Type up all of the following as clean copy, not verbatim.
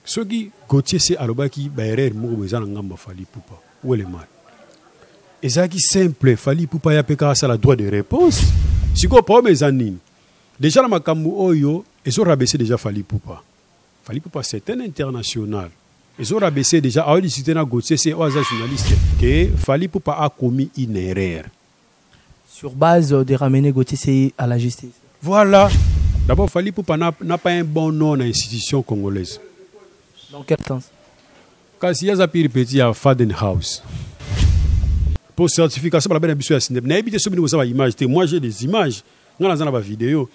Ce qui Gauthier c'est alobaki baerer moko bezana ngamba Fally Ipupa. Où est le mal? Et ça qui simple Fally Ipupa ya peka ça la droit de réponse. Si ko problème ezanini. Déjà la makambu oyo ils ont rabaissé déjà Fally Ipupa. Fally Ipupa c'est un international. Ils ont rabaissé déjà à discuter na Gauthier c'est un journaliste que Fally Ipupa a commis une erreur. Sur base de ramener Gauthier à la justice. Voilà. D'abord Fally Ipupa n'a pas un bon nom dans l'institution congolaise. Dans quel sens? Quand il y a des petits à Faden House. Pour certification, moi j'ai des images. Dans la vidéo,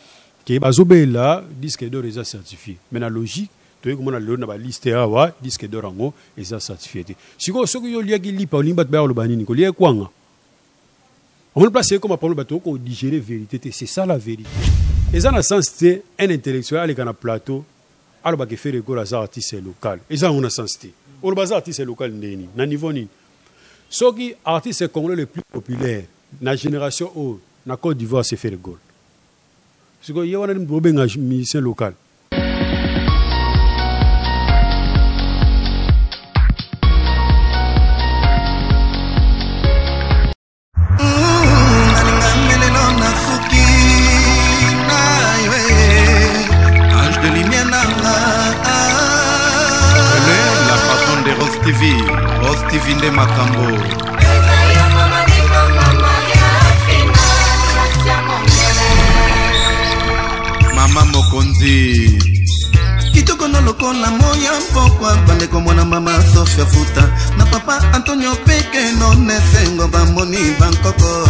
qui est là, disque d'or est certifié. Mais la logique, tu vois, la liste est disque d'or en haut, est certifié. Si vous avez un lien qui lit par l'imbat, vous avez quoi? On peut placer comme un problème pour digérer la vérité. C'est ça la vérité. Et dans le sens, c'est un intellectuel qui a un plateau. Alors, il fait les artistes locaux. Et ça, on a sens. On a artistes locaux, na niveau ni. Ce qui artiste congolais le plus populaire, na génération où, na Côte d'Ivoire, c'est fait le goal. Ce qu'il y a un musicien local. Rose TV nde makambo. Mama Mokonzi kitoko no lokola moya mpokwa bande komona mama Sofia Futa na papa Antonio Peke no nesengo bamoni bankoko.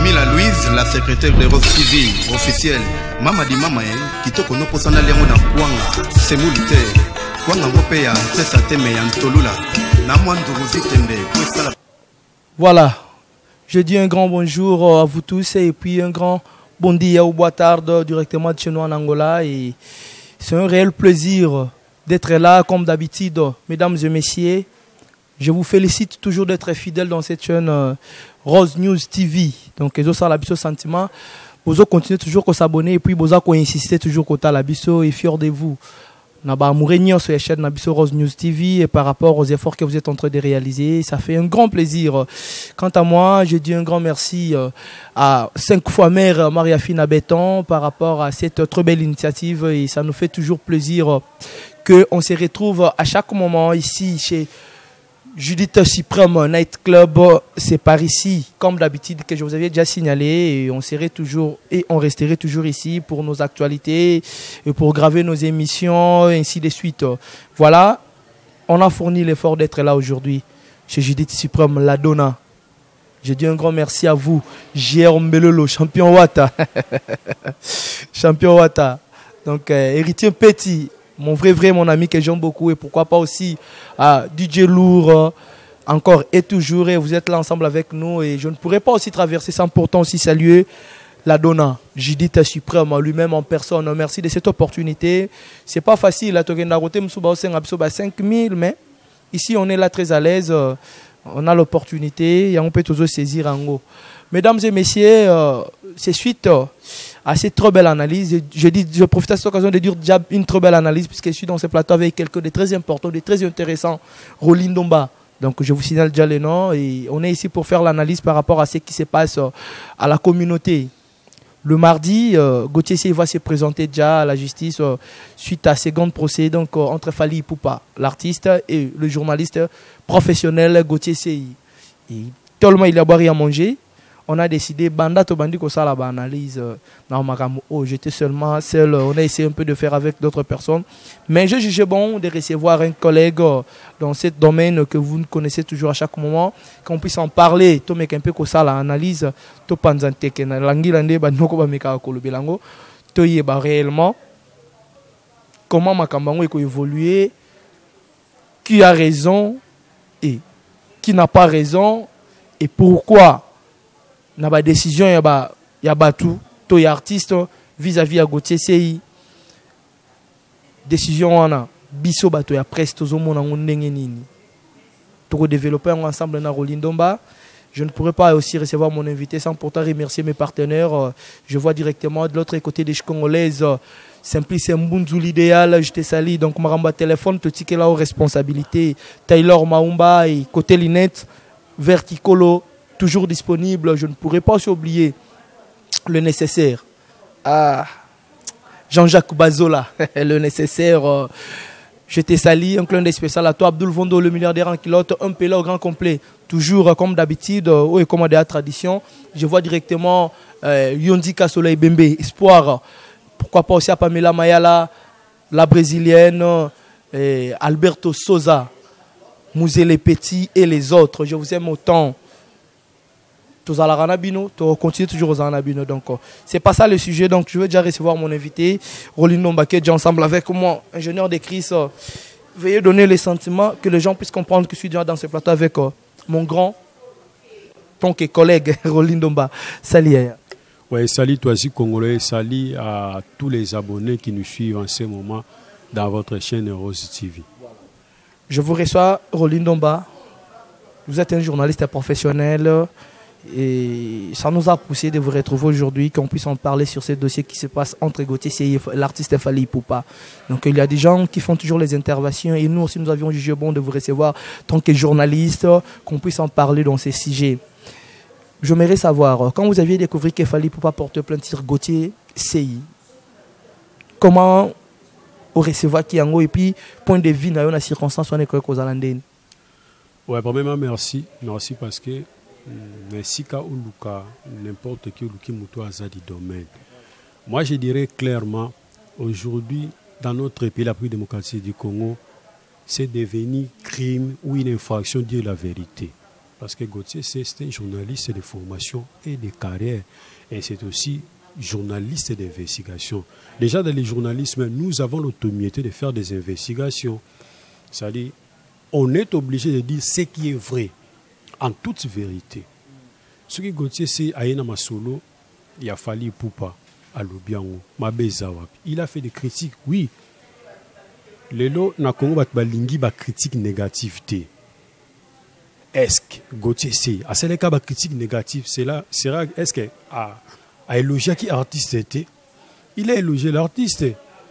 Mila Louise, la secrétaire de Rose TV officielle. Mama di mama kitoko no posana liango na kwanga semulite kwanga ngope ya tsesa teme ya ntolula na mwandu zitende kwesala. Voilà, je dis un grand bonjour à vous tous et puis un grand bon dia ou boa tarde directement de chez nous en Angola, et c'est un réel plaisir d'être là comme d'habitude, mesdames et messieurs. Je vous félicite toujours d'être fidèles dans cette chaîne Rose News TV. Donc, ils ont la biso sentiment. Vous continuez toujours à s'abonner et puis vous insister toujours à la biso et fier de vous. Nous avons sur la chaîne Nabiso Rose News TV et par rapport aux efforts que vous êtes en train de réaliser, ça fait un grand plaisir. Quant à moi, je dis un grand merci à 5 fois mère Maria-Fine Béton par rapport à cette très belle initiative, et ça nous fait toujours plaisir qu'on se retrouve à chaque moment ici chez Judith Supreme Night Club. C'est par ici, comme d'habitude, que je vous avais déjà signalé, et on serait toujours et on resterait toujours ici pour nos actualités et pour graver nos émissions et ainsi de suite. Voilà, on a fourni l'effort d'être là aujourd'hui chez Judith Supreme La Donna. Je dis un grand merci à vous, Jérôme Belolo, champion Wata. Champion Wata. Donc, héritier Petit. Mon vrai, mon ami que j'aime beaucoup, et pourquoi pas aussi DJ Lourd, encore et toujours, et vous êtes là ensemble avec nous, et je ne pourrais pas aussi traverser sans pourtant aussi saluer La Donna, Judith Supreme, lui-même en personne. Merci de cette opportunité. C'est pas facile, 5000, mais ici on est là très à l'aise, on a l'opportunité, et on peut toujours saisir en haut. Mesdames et messieurs, c'est suite à cette très belle analyse. Je profite de cette occasion de dire déjà une très belle analyse, puisque je suis dans ce plateau avec quelqu'un de très important, de très intéressant, Rolin Domba. Donc je vous signale déjà le nom, et on est ici pour faire l'analyse par rapport à ce qui se passe à la communauté. Le mardi, Gauthier va se présenter déjà à la justice suite à second procès donc, entre Fally Ipupa, l'artiste, et le journaliste professionnel Gauthier Sey. Et tellement il a boire à manger, on a décidé, banda to bandi ko sala ba analyse dans Makamu. Oh, j'étais seulement seul, on a essayé un peu de faire avec d'autres personnes, mais je jugeais bon de recevoir un collègue dans ce domaine que vous connaissez toujours à chaque moment, qu'on puisse en parler, to mek un peu ko sala analyse, to panzante ke na langilande ba noko ba meka ko lobelango, to yeba réellement comment Makambango est évolué, qui a raison et qui n'a pas raison, et pourquoi na ba décision ya ba tout to ya artiste vis-à-vis à Gauthier Sey. Décision wana biso bato ya presse tozo mona ndenge nini to ko développer ensemble na Rolin Domba. Je ne pourrais pas aussi recevoir mon invité sans pourtant remercier mes partenaires. Je vois directement de l'autre côté des Congolaises, Simplice Mbunzu l'idéal, je te salue. Donc, Maramba téléphone, te ticket là aux responsabilités. Taylor Maumba et côté Linette, Verticolo, toujours disponible. Je ne pourrais pas aussi oublier le nécessaire. Ah, Jean-Jacques Bazola, le nécessaire. Je te salue, un clin d'œil spécial à toi, Abdul Vondo, le milliardaire en kilote, un pelé au grand complet. Toujours comme d'habitude, où est commandé à tradition. Je vois directement Yondika Soleil Bembe, Espoir. Pourquoi pas aussi à Pamela Mayala, la brésilienne, Alberto Souza, Mouzele Petit et les autres. Je vous aime autant. Tous à la Ranabino, tu continues toujours aux Ranabino. Donc, c'est pas ça le sujet. Donc, je veux déjà recevoir mon invité, Rolino Mbake, ensemble avec moi, ingénieur de Chris. Veuillez donner les sentiments, que les gens puissent comprendre que je suis déjà dans ce plateau avec mon grand, ton collègue, Rolino Mba. Salut. Ouais, salut toi aussi Congolais, salut à tous les abonnés qui nous suivent en ce moment dans votre chaîne Rose TV. Je vous reçois, Rolino Mba. Vous êtes un journaliste professionnel et ça nous a poussé de vous retrouver aujourd'hui, qu'on puisse en parler sur ces dossiers qui se passent entre Gauthier et l'artiste Fally Ipupa. Donc il y a des gens qui font toujours les interventions et nous aussi nous avions jugé bon de vous recevoir en tant que journaliste, qu'on puisse en parler dans ces sujets. J'aimerais savoir, quand vous aviez découvert qu'il fallait pour pas porter plainte sur Gauthier CI, comment vous recevez Kiango et puis point de vue dans la circonstance on est quoi aux Alandais. Ouais, premièrement merci parce que merci qu'à Uluka n'importe qui Uluki Muto Azadi domaine. Moi je dirais clairement aujourd'hui dans notre pays la plus démocratique du Congo, c'est devenu crime ou une infraction de dire la vérité. Parce que Gauthier, c'est un journaliste de formation et de carrière. Et c'est aussi journaliste d'investigation. Déjà, dans le journalisme, nous avons l'autorité de faire des investigations. C'est-à-dire, on est obligé de dire ce qui est vrai, en toute vérité. Ce que Gauthier, c'est Aïna Masolo, il a fallu Poupa, à Lobiango, Mabezawa. Il a fait des critiques, oui. Lelo, na Congo, balingi ba critique négativité. Est-ce que Gauthier c'est à ce cas de critique négative, sera est-ce que a élogié qui artiste était, il a élogié l'artiste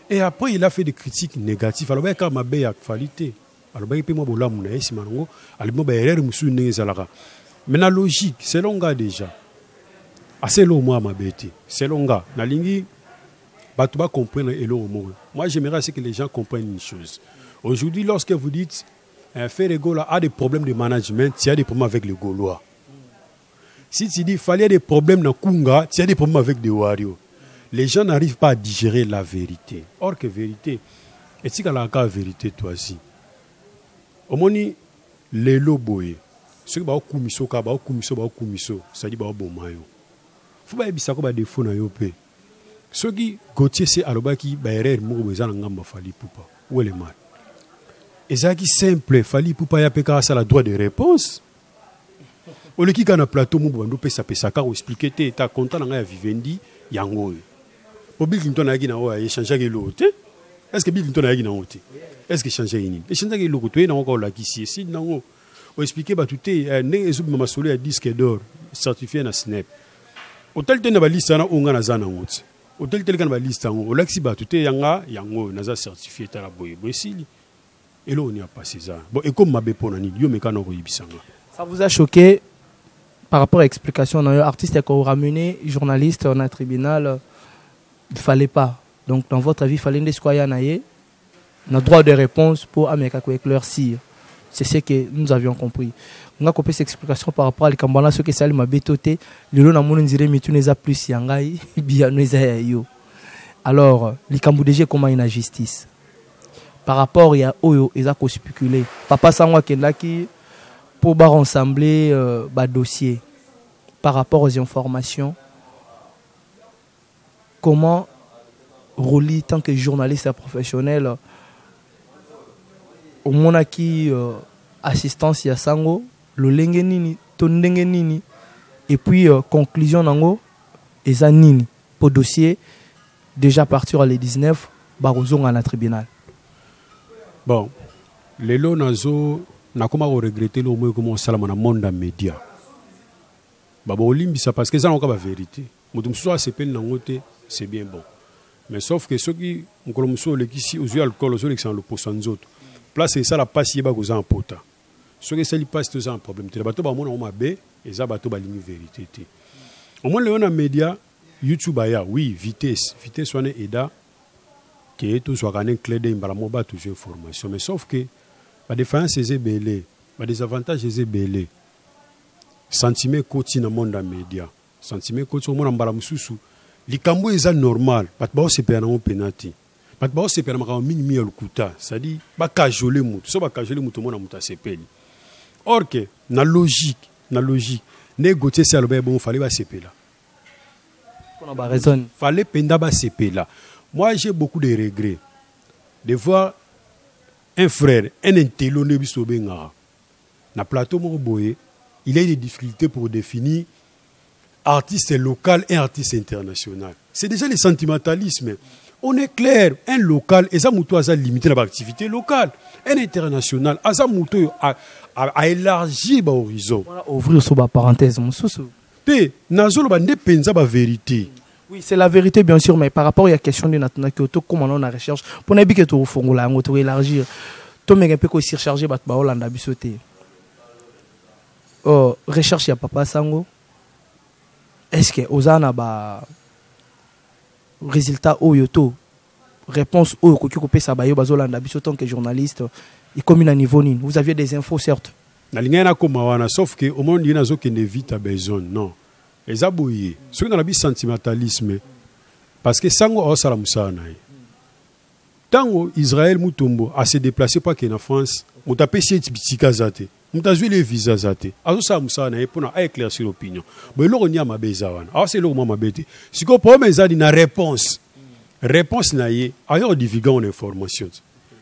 et après il a fait des critiques négatives. Alors quand ma belle qualité, alors ben moi bola mon est simango, alors moi erreur musu nezalaka. Mais la logique, c'est longa déjà. Assez long moi ma bête, c'est longa. Na lingi batuba comprendre et long mot. Moi j'aimerais que les gens comprennent une chose. Aujourd'hui lorsque vous dites Ferregola a des problèmes de management, tu as des problèmes avec les Gaulois. Si tu dis qu'il fallait des problèmes dans Kunga, tu as des problèmes avec des Wario. Les gens n'arrivent pas à digérer la vérité. Or que vérité, et si tu as la vérité toi aussi. Au moins, les loboés, ceux qui ont kumiso, ça dit bon mayo. Faut pas bisa ko ba défaut na yo pe. Ceux qui Gauthier c'est alobaki ba erreur mo bezana ngamba Fally Ipupa. Où est le mal? Et ça qui simple, Fally Ipupa ya peka ça la droit de réponse. Au lieu qu'il y a un plateau, on peut expliquer que tu es content de Vivendi, yango. Pour Bill Clinton a changé l'autre. Est-ce que Bill Clinton a changé? Est-ce que changé l'autre? Et changé l'autre, tu es encore là qui si non. On expliquer que tu es un solo à disque d'or certifié na Snap. Hôtel te na ba liste na onga na zana ngoti. Hôtel tel kan ba liste ngo. Olaxi ba tu te yanga yango na za certifié ta la boye. Boesili. Et là on y a passé ça. Bon et comme ma beponani, yo mekano ko yibisanga. Ça vous a choqué? Par rapport à l'explication, on a un artiste qui a ramené, journaliste, on a un tribunal, il ne fallait pas. Donc, dans votre avis, il fallait un droit de réponse pour Américain avec leur sire. C'est ce que nous avions compris. On a compris cette explication par rapport à l'Ikambana, ce que ça m'a bétoté. Le lot n'a pas plus yangai, bien nous. Alors, l'Ikambou comment il y a justice. Par rapport à Oyo, ils ont spéculé. Papa Sangwa Kendaki, pour rassembler un dossier par rapport aux informations, comment Roli, tant que journaliste professionnel, au monde qui assistance à Sango, le lengenini, tondengenini, et puis conclusion nango, et ça nini pour dossier déjà partir à les 19, barozong à la tribunal. Bon, les lots nazo. Na comment regretter le mot comme ça dans le monde des médias. Bolimbisa parce que ça n'a pas la vérité. Moto mususu asepeli nango te, c'est bien bon. Mais sauf que ceux qui ont mususu lekisi aux alcool aux qui sont l'opposant nzoto. Place ça la passe yeba goza en pota. Ceux qui ça li passe tous un problème. Te bato ba mona o mabe et ça bato ba ligne vérité te. Au moins le média YouTube aya oui vitesse wana eda que tout soit gané clé de mbala mo ba toujours information mais sauf que ba défense c'est belé, ba désavantage c'est belé. Sentiment côté dans monde média. Sentiment côté au monde mbala mususu. Likambo eza normal, bat ba se pena on penalty. Bat ba se pena ma minimi lukuta, ça dit ba kajole mutu, so ba kajole mutu mona muta sepeli. Or que na logique, négocier ça le bon fallait ba sepela. On a raison. Fallait penda ba sepela. Moi j'ai beaucoup de regrets de voir un frère, un intello ne biso benga. Na plateau mo boye, il a des difficultés pour définir artiste local et artiste international. C'est déjà le sentimentalisme. On est clair, un local, et ça a limité l'activité locale. Un international, ça a élargi l'horizon. Voilà, ouvrir sur la parenthèse. Pe, nazolo ba penza ba vérité. Oui, c'est la vérité bien sûr, mais par rapport à la question de Natana Kyoto, comment on a recherche, pour n'aller que tu au fond, là, on va élargir. Tu mets un peu aussi recharger bat ba Hollande bisoté. Oh, recherche ya papa sango. Est-ce que Ozana ba résultat oyoto réponse au kokiko sa ba yo bazolanda biso tant que journaliste et comme à niveau nin vous aviez des infos certes na lingana koma wana sauf que au monde yana zo kende vite a besoin non ezaboye ce que na bi sentimentalisme parce que sango o sala musana tango Israël mutombo a se déplacer pas que en France mutapesi bitika zate mutazwi les visas zate azo sa musana et pour éclaircir l'opinion mais lo nya mabeza wana ah c'est lo mabete siko problème ezali na réponse na ye ailleurs divulguant une information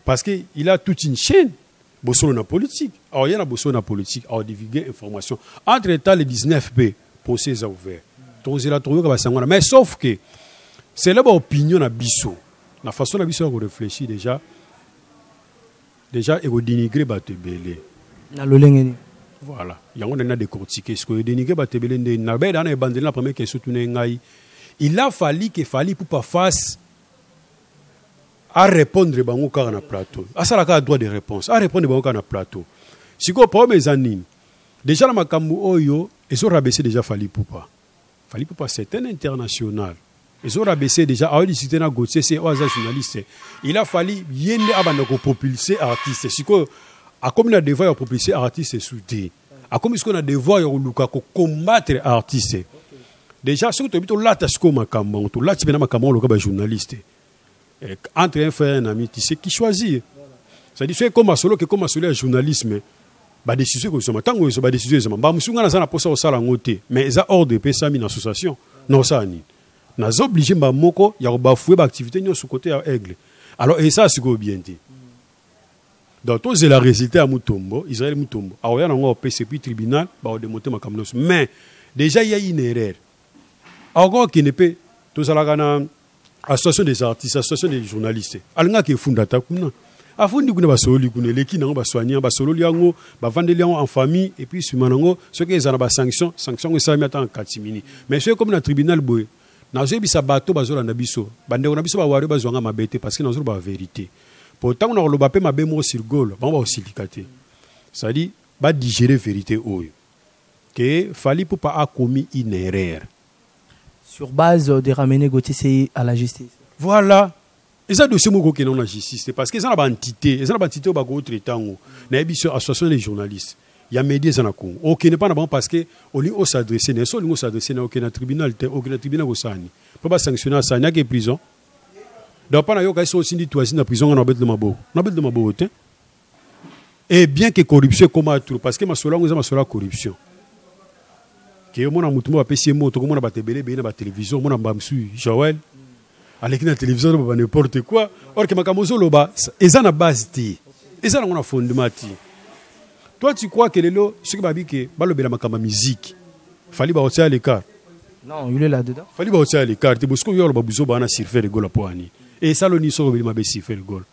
parce que il a toute une chaîne bosolo na politique alors il y a bosolo na politique alors divulguer information entre temps les 19b procès est ouvert donc la trouver ka sangona mais sauf que c'est là ba opinion na biso la façon na biso de réfléchir déjà et de dénigrer bato belé na lolengeni voilà yango na décortiquer ce que dénigrer bato belé na ba dans la la première question tout ngai il a fallu pour pas face à répondre bango kaka na plateau asala ka droit de réponse à répondre bango kaka na plateau siko problème ezanini déjà na makambo oyo ezo rabaisser déjà Fally Ipupa c'est un international ezo rabaisser déjà a discuter na Gauthier c'est oza journaliste il a fallu yende abanda ko propulser artiste siko a comme na devoir ya propulser artiste soutien a comme ce qu'on a devoir ya luka ko combattre artiste déjà ce que tu habito là tasiko makambo to là tu bena makambo lo ka journaliste entre un frère et un ami, tu sais qui choisir. Ça dit, c'est comme solo que comme solo journalisme, bah décision que ça tant que bah décision bah musunga na sana posa au sala ngote, mais ça hors de pesa mi association. Non ça ni. Na obligé ba moko ya bafouer ba activité nyo sur côté à aigle. Alors et ça c'est go bien dit. Donc tous c'est la résultat à Mutombo, Israël Mutombo. Alors ya na ngo PCP tribunal ba démonter makamnos. Mais déjà il y a une erreur. Encore qui ne peut tout ça la association des artistes, association des journalistes. Alanga qui fondata kuna. Afundi kuna basoli kuna leki nango baswanya basolo liango ba vandeli en famille et puis sumanango ce que ezana ba sanction ça met en katimini. Mais c'est comme na tribunal boy. Na zo bisa bato bazola na biso. Bande na biso ba wari bazwanga mabete parce que na zo ba vérité. Pourtant on a lo bapé mabe mo sur gol, ba osilikate. Ça dit ba digérer vérité oyo. Que Fally Ipupa a commis une erreur. Sur base de ramener Gauthier à la justice. Voilà. Et ça dossier moko qui non la justice parce que ça na entité, ça na entité au bago traitant na ebiso association des journalistes. Il y a médias en Congo. OK n'est pas bon parce que au lieu de s'adresser, ne seul s'adresser na aucun tribunal, aucun tribunal au sani. Pour pas sanctionner ça, il y a que prison. Donc pas na yo ka so aussi dit toi na prison na bête de mabo. Na bête de mabo te. Et bien que corruption comme tout parce que ma sola ngeza ma sola corruption. Que mon amutumo ba pesi moto ko mon ba tebele be na ba télévision mon ba msu Joël avec la télévision ba n'importe quoi or que makamozo loba eza na base ti eza na fondement ti toi tu crois que lelo ce que babi que ba lobela makama musique Fally ba otia l'écart non il est là dedans Fally ba otia l'écart te bosko yo ba buzo ba na surfer le goal poani et ça lo ni so ba be surfer le goal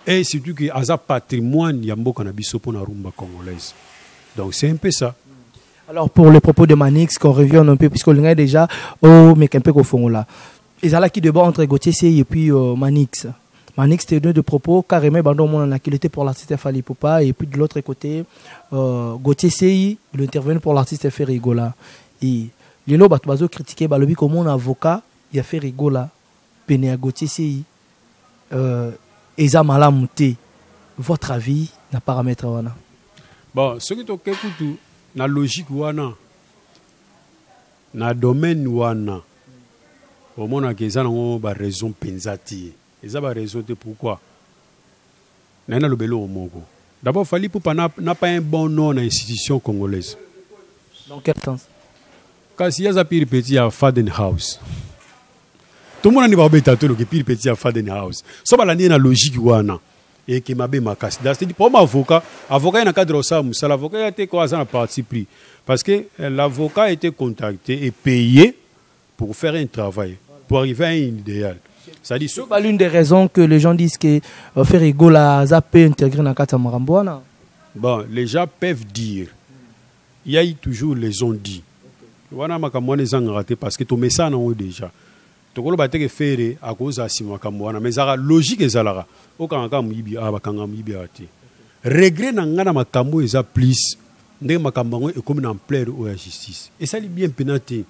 et surtout que aza patrimoine ya mboka na biso pona rumba congolaise donc c'est un peu ça. Alors pour les propos de Manix, qu'on revient un peu, puisqu'on est déjà au Mekempe Kofongola. Et là qui débat entre Gauthier Sey et puis Manix. Manix était deux de propos, carrément, qu'il était pour l'artiste Fally Ipupa, et puis de l'autre côté, Gauthier Sey, il intervenu pour l'artiste Ferrigola. Et Lilo Batbazo critiquait Balobi comme mon avocat, il a fait Rigola, Péné à Gauthier Sey, Eza Malamouté. Votre avis, n'a paramètre wana? Bon, ce qui est ok, na logique wana, na domaine wana, au moins na keza na ba raison penzati. Eza ba raison te pourquoi? Na le belo omogo. D'abord, Fally Ipupa n'a pas un bon nom dans l'institution congolaise. Dans quel sens? Quand il y a un pire petit à Faden House. Tout le monde n'a pas besoin de le pire petit à Faden House. Ça va l'année na logique wana. Et qui m'a bien ma casse. C'est-à-dire, pour mon avocat, il y a un cadre ça, l'avocat a été quoi à parti pris. Parce que l'avocat a été contacté et payé pour faire un travail, pour arriver à un idéal. C'est pas l'une des raisons que les gens disent que Ferrigola a pu intégrer dans le cadre de Marambouana. Bon, les gens peuvent dire. Il y a toujours les ont dit. Voilà, je suis raté parce que tout le ça non déjà. Tout le monde a fait à cause de Simakamouana, mais ça logique et ça là. Okanga muibi abakanga muibi ati. Regret na ngana makambo eza plus ndenge makambo e comme en plaire au la justice. Et ça li bien pénaté.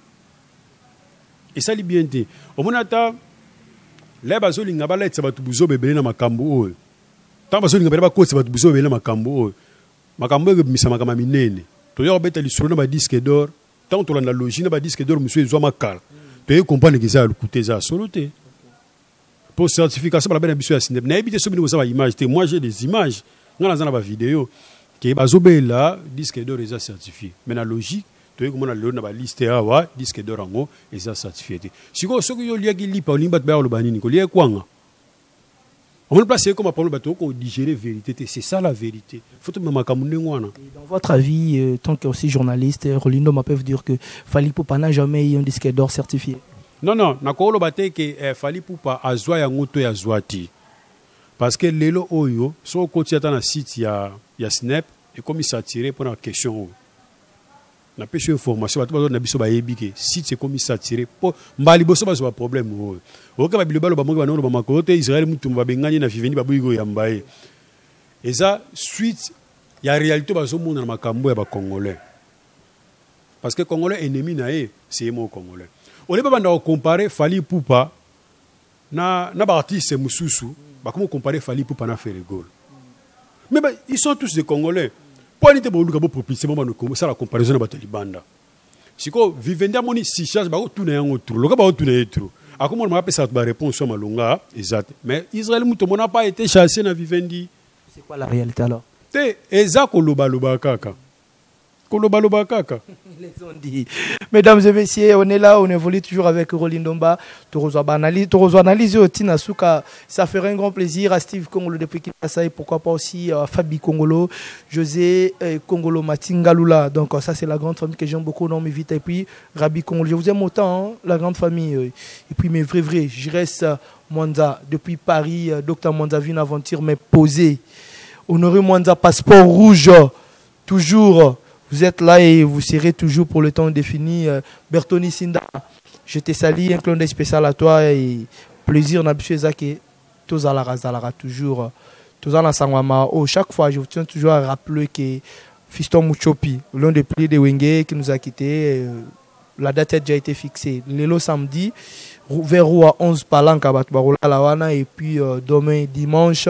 Et ça li bien té. Omonata les bazoli ngabala etsa batu buzo bebele na makambo o. Tant bazoli ngabala ba kotsa batu buzo bebele na makambo o. Makambo e misama kama minene. To yo beta li solo na ba disque d'or. Tant to la logique na ba disque d'or monsieur ezwa makala. To yo comprendre que ça le coûter ça solo té. Pour certification, moi j'ai des images, dans la vidéo, qui est là, disque d'or est certifié. Mais la logique, tu vois comment on a liste à disque d'or en haut est certifié. Si vous avez un lien qui lit par l'imbat le banini, il y a quoi? On va placer comme un problème qu'on digérer vérité. C'est ça la vérité. Faut que dans votre avis, tant que aussi journaliste, Rolindo m'a pu dire que Fally Ipupa n'a jamais eu un disque d'or certifié. Non, nakolo bate que Fally Ipupa azwa ya ngoto ya zwati. Parce que lelo oyo, so koti ata na site ya Snap, et comme il s'est tiré pour la question. Na pêche information, bato na biso ba yebike, site c'est comme il s'est tiré pour mbali boso ba so problème oyo. Oka ba bilobalo ba mongo ba no ba makote Israël mutu ba bengani na viveni ba buigo ya mbaye. Et ça suite ya réalité ba so mona na makambo ya ba congolais. Parce que congolais ennemi na c'est mo congolais. On ne peut pas comparer Fally Ipupa na artiste Moussoussou, comment comparer Fally Ipupa na Ferrigola. Mais ils sont tous des Congolais. Pour aller te boluka bo propulser ça la comparaison na Batalibanda. Siko vivenda moni si charge ba tuna yango trop. Loka ba tuna yetro. Akomo on m'a appelé ça ba réponse sur malonga exact. Mais Israël muto n'a pas été chassé na vivendi. C'est quoi la réalité alors? Te ezako loba kaka. Les ont dit. Mesdames et messieurs, on est là, on évolue toujours avec Rolindomba. Torozo analyse ça ferait un grand plaisir à Steve Kongolo depuis Kinshasa et pourquoi pas aussi à Fabi Kongolo, José Kongolo Matingalula. Donc ça c'est la grande famille que j'aime beaucoup, non mais vite. Et puis Rabi Kongolo, je vous aime autant, hein, la grande famille. Et puis mais vrai, je reste Mwanza depuis Paris, Docteur Mwanza vit une aventure mais posée. Honoré Mwanza, passeport rouge, toujours. Vous êtes là et vous serez toujours pour le temps défini. Bertoni Sinda, je te salue, un clin d'œil spécial à toi et plaisir n'a plus que Zalara toujours. Chaque fois, je vous tiens toujours à rappeler que Fiston Mouchopi, l'un des piliers de Wenge qui nous a quittés, la date a déjà été fixée. Le samedi, vers 11 Palanka Batbarola et puis demain dimanche,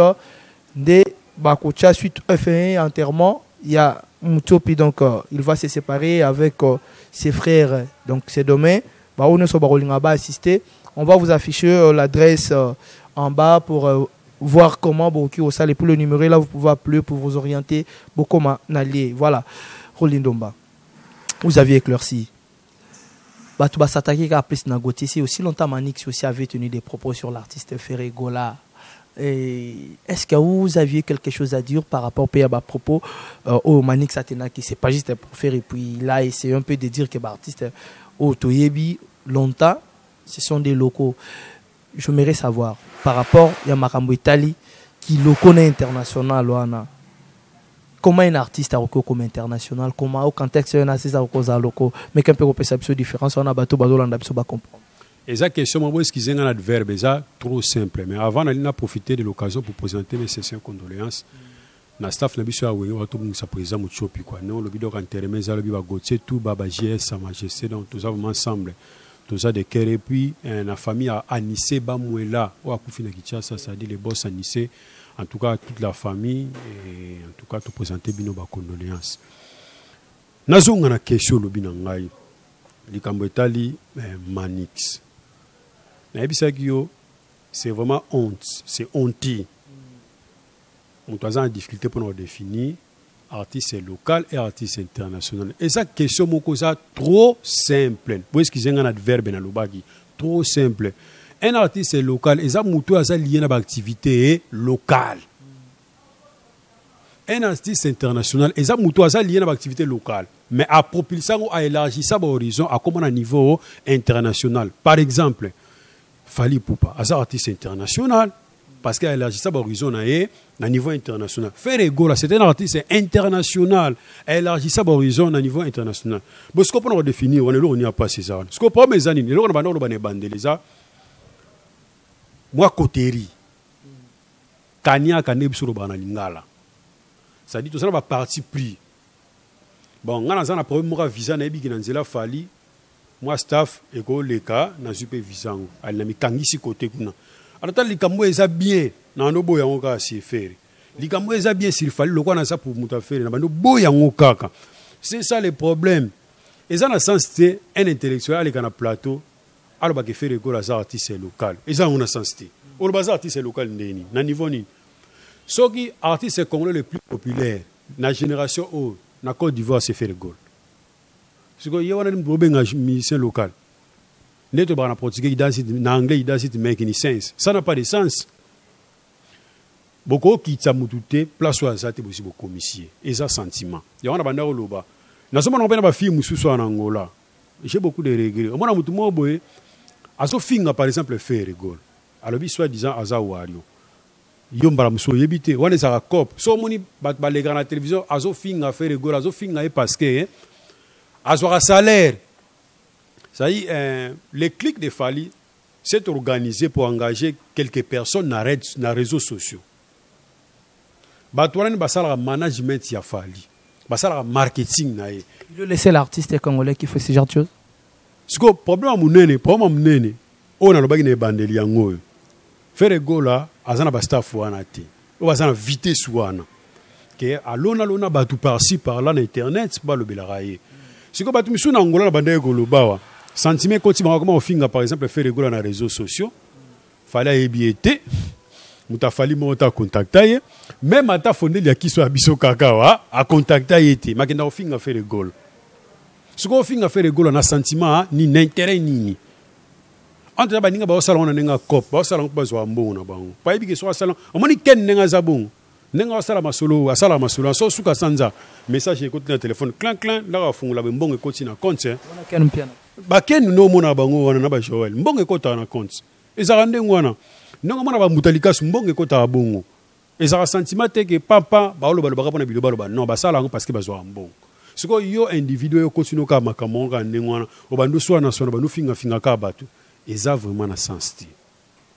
de Bakocha suite F1 enterrement, il y a Moutopi, donc il va se séparer avec ses frères. Donc c'est demain. On va assister. On va vous afficher l'adresse en bas pour voir comment Boki au salle. Et pour le numéro là, vous pouvez appeler pour vous orienter. Bokoma Nalié. Voilà. Rolindomba. Vous aviez éclairci. Batouba Sataki a appelé Sinagoté. C'est aussi longtemps Manix aussi avait tenu des propos sur l'artiste Ferrigola. Est-ce que vous aviez quelque chose à dire par rapport à propos au Manix Atena qui c'est pas juste pour faire et puis là c'est un peu de dire que l'artiste au Toyebi longtemps ce sont des locaux. J'aimerais savoir par rapport à Makambo Italie qui locaux international comment un artiste a recours comme international, comment au contexte un artiste a recours à local, mais qu'un peu de perception différence, on a bateau on a comprendre. Et ça question, moi, est-ce qu'ils ont un adverbe, c'est trop simple. Mais avant, on a profité de l'occasion pour présenter mes sessions de condoléances. Na staff na biso awe wato mungisa président Muchopi quoi. Non le bidok enterrement ça le biba Gauthier tout baba JS sa majesté donc tout ça vraiment ensemble. Tout ça de cœur et puis la famille a Anissé Bamouela ou akufi na Kinshasa ça dit les boss Anissé en tout cas toute la famille et en tout cas tout présenter bino ba condoléances. Nazonga na question le bina ngai. Likambo etali Manix. Na ebisa kiyo c'est vraiment honte, c'est honte. On a une difficulté pour nous définir artiste local et artiste international. Et ça question c'est trop simple. Vous est-ce qu'ils ont un adverbe dans le bagi trop simple. Un artiste local et ça muto a lié à l'activité locale. Un artiste international et ça muto a lié à l'activité locale. Mais à propulser ça à élargir ça horizon à comment à niveau international. Par exemple, Fally Ipupa, un artiste international. Parce qu'elle a élargi ça horizon à niveau international. Ferregola, c'est un artiste international. Elle a élargi ça horizon à niveau international. Mais ce qu'on peut définir, on n'y a pas ces ça. Ce qu'on peut mes amis, on a des bandes moi Koteri, Kanya Kaneb sur le banalingala. Ça dit tout ça va parti pris. Bon, on a un problème moi visa na ebi kinanzela Fally. Moi staff eko leka na superviseur. Elle n'a mis kangisi côté kuna. Alors, likambo eza bien na no boya ngoka si faire. Likambo eza bien s'il fallait le quoi na ça pour muta faire na bando boya ngoka. C'est ça le problème. Et ça na sens c'est un intellectuel aller kana plateau alors ba ke faire école à artiste local. Et ça on a sens c'est. On le base artiste local ndeni na niveau ni. Soki artiste congolais le plus populaire na génération O na Côte d'Ivoire c'est faire école. Ce que y a un problème musicien local. Neto bana portugais dans anglais il doesn't make any sense. Ça n'a pas de sens. Beaucoup qui tsamutute place wa zate bosi bo commissaire. Et ça sentiment. Ya wana banda oloba. Na soma ngopena ba film mususu en Angola. J'ai beaucoup de regrets. Omona mutu mo boye aso finga par exemple faire rigole. Alors bi soit disant aza wario. Yombala muso yebite wana za cop. So moni ba les grands télévision aso finga faire rigole, aso finga parce que aso salaire. Ça y est, les clics de Fally s'est organisé pour engager quelques personnes dans les réseaux sociaux. Batouane basala management ya Fally, basala marketing na ye. Il laisse l'artiste congolais qui fait ce genre de choses. Ce que problème munene, on a le bagine bandeli yango. Faire gola azana ba staff wana te. O bazana vitesse wana. Que alona batu par-ci par-là na internet ba le belaraye. Ce que batu misu na Angola la banda ekolobawa. Sentiment quand tu comment on finga par exemple faire rigoler dans les réseaux sociaux. Fallait ébiété. Muta Fally monta contacter même ata fondé ya kiso abiso kakawa a contacter été makenda on finga faire rigoler. Ce qu'on finga faire rigoler na sentiment ni n'intérêt ni. Entre ba ninga ba osala on ninga cop ba osala ko bazwa mbongo na bango. Pa ebi ke so osala omoni ken ninga za bongo. Ninga osala masolo so suka sanza message écoute na téléphone clan la ga fungula mbongo ekoti na compte. On a ken piano. Baken no mona bango wana na ba Joël mbongo ekota na compte ezaka ndengo wana ndongo mona ba mutalika mbongo ekota bongo ezaka sentiment te ke papa ba oloba loba kapona biloba loba non basala ngo parce que bazwa mbongo siko yo individu yo continue ka makamonga ndengo wana obando so na so na banu finga ka batu eza vraiment na sens ti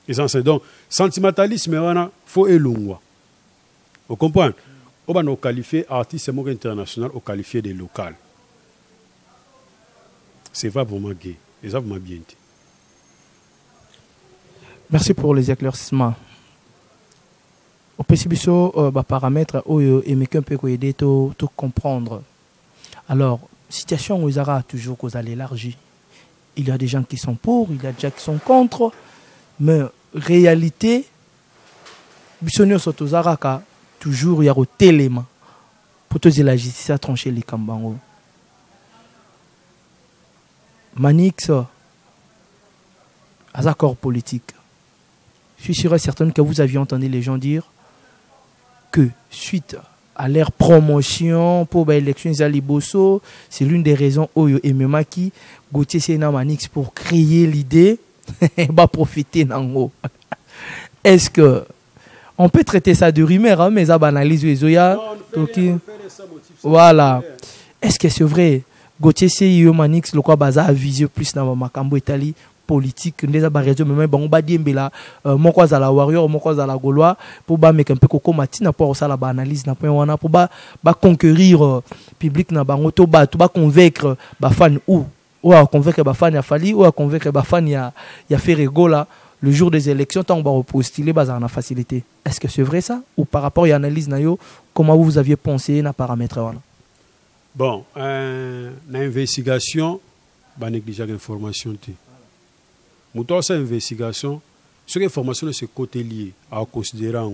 eza c'est donc sentimentalisme wana faut elongwa vous comprenez obano qualifier artiste mo international au qualifier des local. C'est vraiment gay. C'est vraiment bien. Merci pour les éclaircissements. Au possible, paramètres et mais qu'on peut aider tout comprendre. Alors, situation où ils aura toujours cause à l'élargie. Il y a des gens qui sont pour, il y a des gens qui sont contre, mais réalité, bisonio sotozaraka toujours il y a au téléma pour te dire la justice à trancher les cambango. Manix, à accord politique. Je suis sûr et certain que vous aviez entendu les gens dire que suite à leur promotion pour l'élection Zaliboso, c'est l'une des raisons où Ememaki, Gauthier Sena Manix pour créer l'idée, va profiter d'en Est-ce que on peut traiter ça de rumeur, mais ça banalise les Zoya. Voilà. Est-ce que c'est vrai? Gauthier CEO Manix, le quoi baza a visé plus dans Makambo Italie politique, ndeza ba réseau mais bon ba diembela moko za la warrior moko za la gaulois pour ba make un peu koko matina pour ça la ba analyse na point wana pour ba conquérir public na bango to ba convaincre ba fan ou convaincre ba fan ya Fali ou convaincre ba fan ya Ferregola le jour des élections tant ba repostuler ba za na facilité. Est-ce que c'est vrai ça ou par rapport à analyse na yo comment vous aviez pensé na paramètre wana? Bon, na investigation ba négliger l'information té. Mouton sa investigation, ce que information de ce côté lié à considérant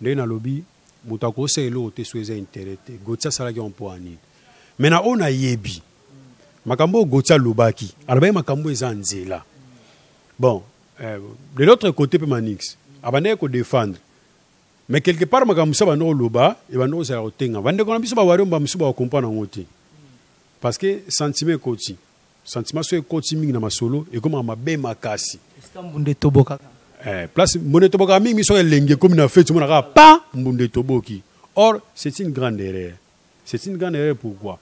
dans le lobby, mouton conseil l'autre sur les intérêts. Gauthier salagi on peut ani. Maintenant on a yebi. Makambo Gauthier lobaki. Alors makambo ezanzela. Bon, de l'autre côté pe manix. Abane ko défendre. Mais quelque part makambo sa bano loba et bano za otenga. Bande ko biso ba wari mba msuba comprendre ngote. Parce que sentiment côté. Sentiment sur côté mingi na masolo et comme ma be makasi. Est-ce que mbunde toboka? Place mbunde toboka mingi so lenge comme na fait tout monde pas mbunde toboki. Or c'est une grande erreur. C'est une grande erreur pourquoi?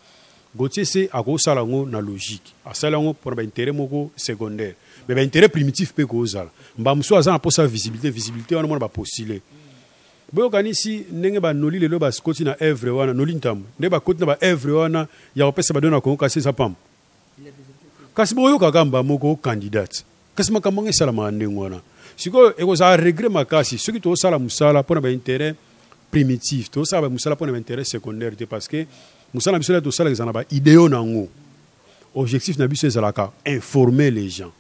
Gauthier c'est à cause salango na logique. A salango pour ba intérêt moko secondaire. Mais ba intérêt primitif pe ko zala. Mba mso azana pour sa visibilité on ba postuler. Bo kanisi ndenge ba noli lelo ba skoti na evre wana noli ntam. Ne ba koti na ba evre wana ya opesa ba dona ko kasi sa pam. Kasi boyo kagamba moko candidate. Kasi makambo ngesala mandengwana. Siko eko za regret makasi. Ceux qui to sala musala pour ba intérêt primitif, to sala musala pour ba intérêt secondaire parce que musala biso to sala ezana ba idéo nango. Objectif na biso ezalaka informer les gens.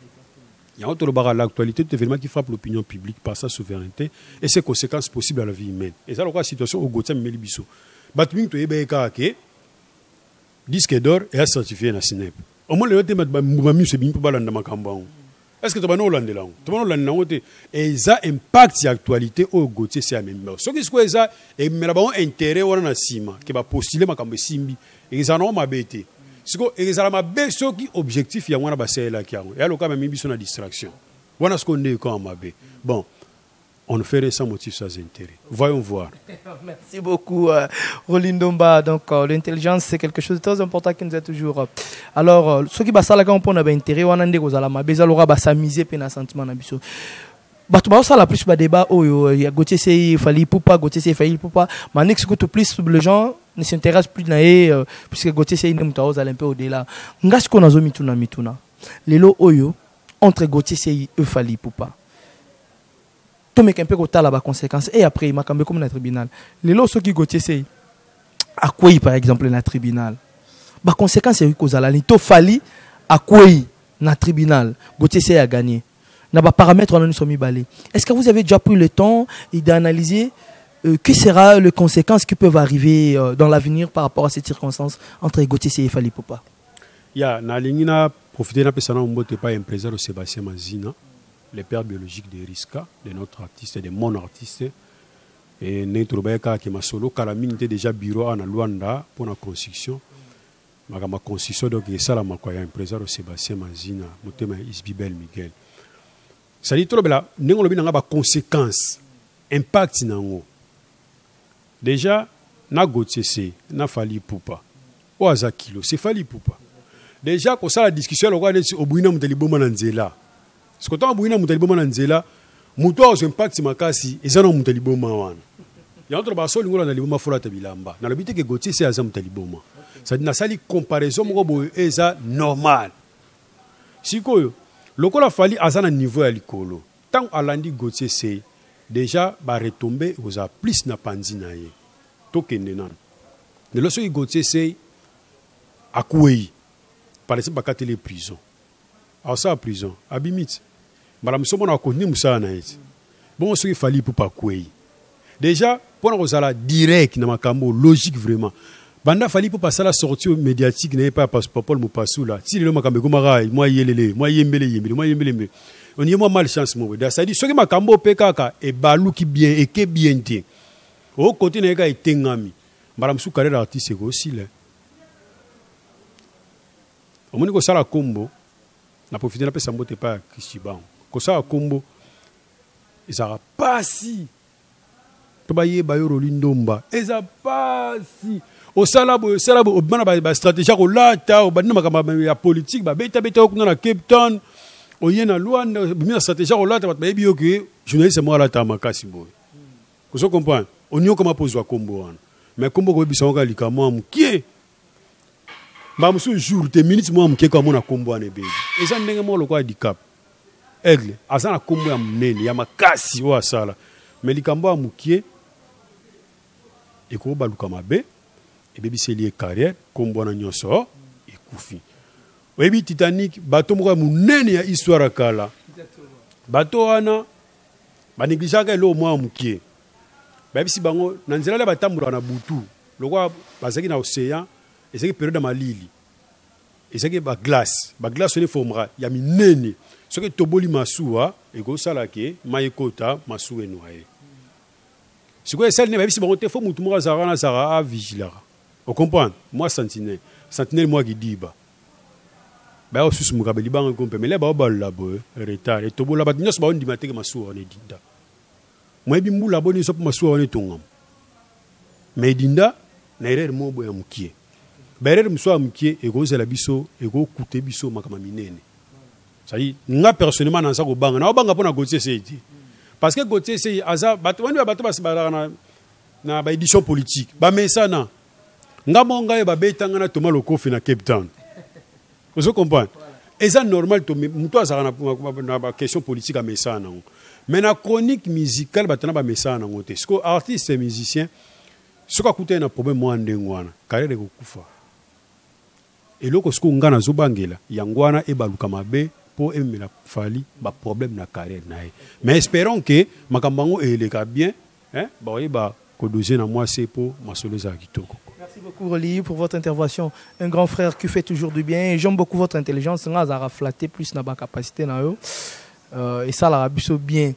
Il y a autre barre l'actualité de événements qui frappe l'opinion publique par sa souveraineté et ses conséquences possibles à la vie humaine. Et ça la situation au Gauthier Melibiso. Batming to ebeka ke disque d'or et certifié na SNEP. Au moins, le thème de c'est bien pour balanda makambang. Est-ce que tu vas nous lander là? Tu vas nous lander là. Et ça impacte l'actualité au Gauthier c'est la même chose. Ce qui est ça, et mais là-bas intérêt on a sima qui va postuler makambe simbi et ça non ma bête. Ce que ça ma bête ce qui objectif il y a on a basé là qui a. Et alors quand même biso na distraction. Voilà ce qu'on est quand ma bête. Bon. On ne ferait sans motif sans intérêt. Voyons voir. Merci beaucoup, Rolindomba. Donc, l'intelligence, c'est quelque chose de très important qui nous est toujours. Alors, ceux qui basent là quand on a intérêt, on a des choses à la mabé, ça l'aura s'amuser, puis un sentiment d'ambition. Bah, ça la plus bas débat. Oh, il y a Gauthier, c'est Fali Poupa, Gauthier, c'est Fali Poupa. Mais next, que plus les gens ne s'intéressent plus naé, puisque Gauthier, c'est une mutaose à un peu au-delà. Ngas qu'on a zo mituna. Les lots oyo entre Gauthier, c'est Fali Poupa. Tout mais un peu la conséquence et après il m'a comme le tribunal les lots qui Gauthier c'est à quoi par exemple dans le tribunal la conséquence c'est que la to Fali à quoi dans le tribunal Gauthier c'est à gagner n'a pas paramètres on a nous sommes balés. Est-ce que vous avez déjà pris le temps d'analyser que sera les conséquences qui peuvent arriver dans l'avenir par rapport à ces circonstances entre Gauthier et Fali Poupa? Il y a na lingina profiter na pesana mbote pas imprésar Sébastien Mazina. Les pères biologiques de Riska, de notre artiste et de mon artiste. Et Netrobeka qui m'a solo, Kalamine était déjà bureau à Luanda pour la construction. Ma construction, donc, et ça, la maquaya, un président Sébastien Mazina, mon thème Isbibel Miguel. Ça dit trop bien, nous avons des conséquences, impact nango. Déjà, na Gauthier, na Fali Poupa. Oaza kilo, c'est Fali Poupa. Déjà, quand ça la discussion, on va dire au bout d'un moment nanzela. Ce que tu as besoin de faire, c'est que impact makasi et ça non mutaliboma wana. Il y a autre baso lingola na liboma fola tabilamba. Na lobité que Gauthier c'est azam mutaliboma. Ça dit na sali comparaison moko boye eza normal. Sikoyo, lokola Fali azana niveau ya likolo. Tant alandi Gauthier c'est déjà ba retomber aux a plus na panzina ye. Tokende nan. Ne loso Gauthier c'est akouyi. Par exemple bakate les prisons. Alors ça prison, abimit. Madame Somo na continuer musa na eti. Bon ce qu'il fallait pour pas quoi. Déjà pour nous ala direct na makambo logique vraiment. Banda fallait pour passer la sortie médiatique n'est pas Paul Mopassou là. Si le makambo gomara moi yelele, moi yembele. On y a moi malchance moi. Ça dit ce que makambo pekaka et balou qui bien et que bien té. Au côté na ka etengami. Madame Sou carrière artiste aussi là. On moni ko sala combo. Na profité na pesa mbote pa Christiban. Ko sa kombo ezara pasi to baye bayo Rolindomba eza pasi au salabo au bana ba stratégie au lata au bana makamba ya politique ba beta beta au na Cape Town au yena Luanda ba stratégie au lata ba yebi yo que journaliste moi la ta makasi boy vous comprenez on y comment poser combo mais combo ko bisa nga likamo amkie ba musu jour te minutes moi amkie comme on a combo ane be et ça ndenge mo lokwa handicap aigle azana combo ya munene ya makasi wa sala mais likambo amukie et ko baluka mabe et bébé c'est lié carrière comme bon nyonso et kufi webi Titanic bateau mo munene ya histoire kala bateau wana ba négligaka lo mo amukie bébé si bango na nzela la batambura na butu lokwa bazaki na océan et c'est que période de malili et c'est que ba glace ne formera ya minene ce que toboli masuwa et go sala ke mayekota masuwe noyé c'est quoi ça ne bébé si bango te faut mutu mo azara na zara a vigilara. Vous comprenez? Moi, sentinelle moi qui dis bah. Bah, au sous mukabeli bang compé, mais là, bah, la boue, retard, et tobo la batinios, bah, on dit maté que ma soeur on est dinda. Moi, bimbu la bonne sop ma soeur on est tongam. Mais dinda, n'erreur mo boya mukie. Bah, erreur mso mukie, et go la biso, et go coûter biso makama minene. Ça dit, nga personnellement dans ça go bang, na banga pona Gauthier c'est dit. Parce que Gauthier c'est aza, bato, on va bato bas na ba édition politique. Bah, mais ça na. Ngamonga e babetanga na toma lokofi na Cape Town. Vous comprenez? Et ça normal to muto azana na question politique a mesa na. Mais na chronique musicale batana ba mesa na ngote. Parce que artiste et musicien ce ka kuta na problème mo ndengwana, carrière ko kufa. Et loko ce ko ngana zobangela yangwana e baluka mabe pour emela fali ba problème na carrière na. Mais espérons que makambango eleka bien, hein? Ba oyeba ko doser na moi c'est pour masoleza kitoko. Merci beaucoup, Roli, pour votre intervention. Un grand frère qui fait toujours du bien. J'aime beaucoup votre intelligence. Vous avez flatté plus dans ma capacité. Et ça, l'a bien.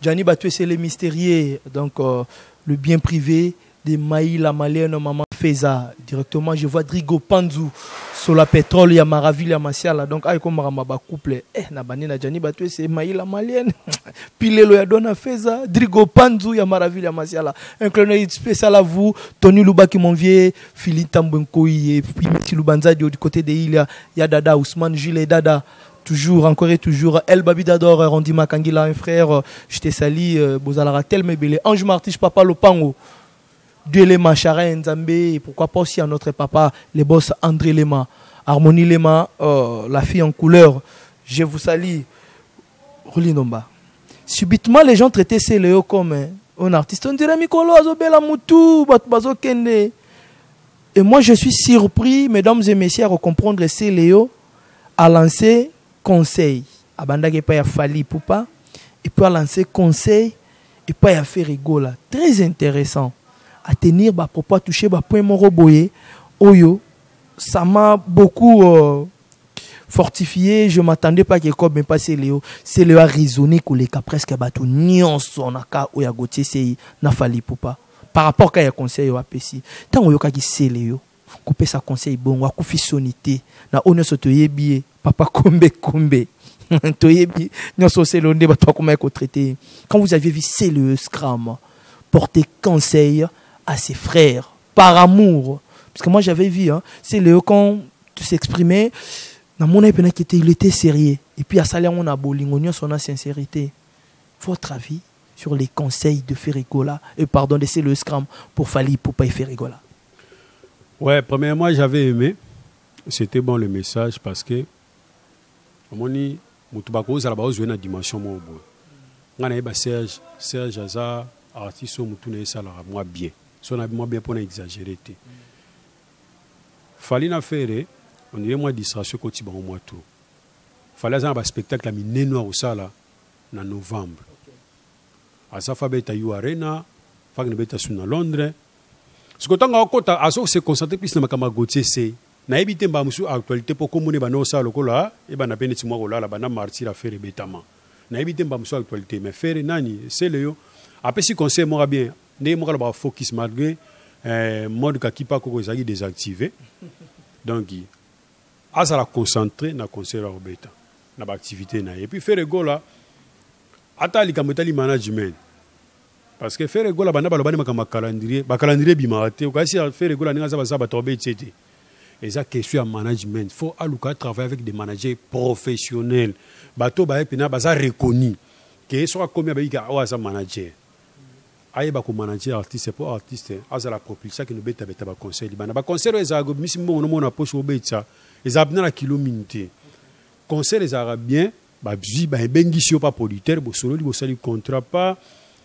Gianni Batué, c'est le mystérieux. Donc, le bien privé de Maï, la Malienne, Maman Feza. Directement, je vois Drigo Panzou sur la pétrole, il y a Maraville, il y a Massiala. Donc, il y a couple. Gianni Batué, c'est Maï, la Malienne. Pilelo, il y a Dona Feza. Drigo Panzou, il y a Maraville, il y a Massiala. Un clin d'œil spécial à vous. Tony Loubaki, mon vieux. Philippe Tambouenkoui. Et puis, Messi Loubanza, du côté de l'île. Il y a Dada, Ousmane Gilles Dada. Toujours, encore et toujours. El Babidador, Rondi Makangila, un frère. Je te salue. Bozalara, tel mebele. Ange Martiche, Papa Lopango. Dieu Lema, Charin Nzambe, et pourquoi pas aussi à notre papa, les boss André Lema, Harmonie Lema, la fille en couleur. Je vous salue. Rolinomba. Subitement, les gens traitaient Céléo comme un artiste. On dirait Mikolo, Azobela Moutou, Bazo Kende. Et moi, je suis surpris, mesdames et messieurs, à comprendre Céléo à lancer conseil. À Bandage pas à Fali Poupa, et puis à lancer conseil, et pas à faire rigola. Très intéressant. À tenir bah pour pas toucher bah point mon roboyer oyo ça m'a beaucoup fortifié. Je m'attendais pas que comme passer Léo c'est le a raisonné que les cas presque bateau nyonso na ka oya Gauthier c'est na Fali Poupa par rapport à conseil wa pesi tant oyo ka ki c'est Léo couper sa conseil bon wa kufi sonité na ono sotoyebi papa kombe toyebi nyonso c'est l'onde ba toi comment ko traiter quand vous aviez vu c'est le scram porter conseil à ses frères, par amour. Parce que moi j'avais vu, hein, c'est Léo quand tu s'exprimais, dans mon époque il était sérieux. Et puis à ça, on a bolingonio son sincérité. Votre avis sur les conseils de Ferrigola, pardon, de c'est le scram pour Fali Poupa et Ferrigola? Ouais, premièrement, j'avais aimé. C'était bon le message parce que, moni, Moutubako, ça a une dimension mon beau. On a Serge Hazard, artiste, Moutoune, ça l'a moi bien. Si on a moins bien pour exagérer. Fallait na faire, on dirait moins distraction quand tu vas au mois tout. Fallait un spectacle à mine noir au sala en novembre. À ça, Fabet à You Arena, Fagn Beta Suna Londres. Ce que tu as encore, à ce que c'est concentré plus dans ma camarade Gauthier, c'est na éviter ma musu actualité pour communiquer bano ça le cola et ben appelle tu moi là bana martyr à faire bêtement. Na éviter ma musu actualité mais faire nani c'est le après si conseil moi bien. Né moi là focus malgré mode qui pas ko ezaki désactivé donc à ça la concentrer na concert Roberta na activité na et puis faire go là ata li kamotali management parce que faire gola bana balobani makama calendrier ba calendrier bimate ou kasi faire gola ninga za ba tomber tete et ça question management faut aluka travailler avec des managers professionnels bato ba epina baza reconnu que soit combien ba ika wa za manager aye ba ko manager artiste pour artiste azala propulsa que nous beta ba conseil bana ba conseil les ago misi mo no na poche obetsa les abna na kilomité conseil les arabes ba bzi ba bengisio pas producteur bo solo li bo sali contrat pas